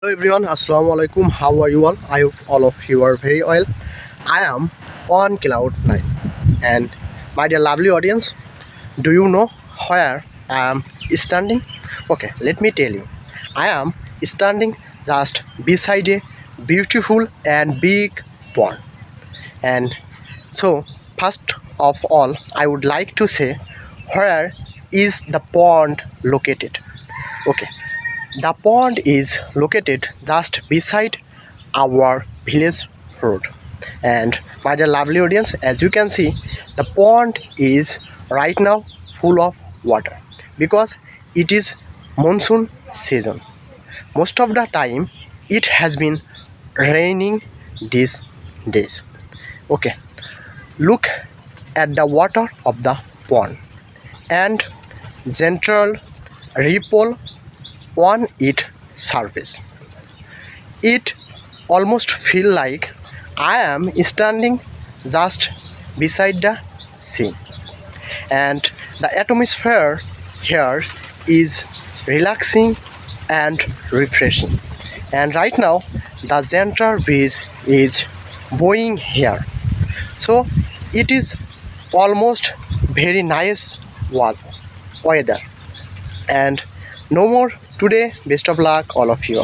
Hello everyone, Assalamu alaikum. How are you all? I hope all of you are very well. I am on cloud 9, and my dear lovely audience, do you know where I am standing? Okay, let me tell you. I am standing just beside a beautiful and big pond. And so, first of all, I would like to say, where is the pond located? Okay, the pond is located just beside our village road. And my dear lovely audience, as you can see, the pond is right now full of water because it is monsoon season. Most of the time it has been raining these days. Okay, look at the water of the pond and gentle ripple on its surface. It almost feel like I am standing just beside the sea, and the atmosphere here is relaxing and refreshing. And right now the gentle breeze is blowing here, so it is almost very nice weather. And no more today. Best of luck all of you.